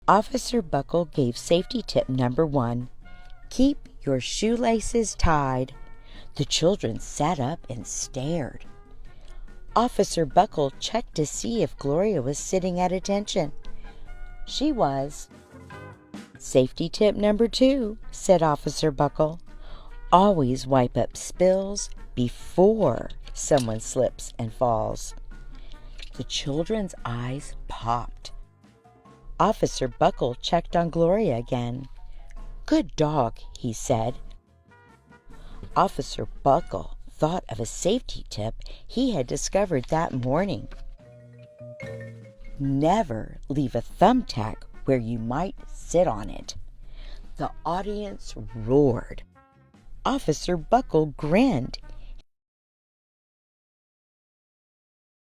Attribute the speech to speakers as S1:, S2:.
S1: Officer Buckle gave safety tip number 1. Keep your shoelaces tied. The children sat up and stared. Officer Buckle checked to see if Gloria was sitting at attention. She was. Safety tip number 2, said Officer Buckle. Always wipe up spills before someone slips and falls. The children's eyes popped. Officer Buckle checked on Gloria again. Good dog, he said. Officer Buckle thought of a safety tip he had discovered that morning. Never leave a thumbtack where you might sit on it. The audience roared. Officer Buckle grinned.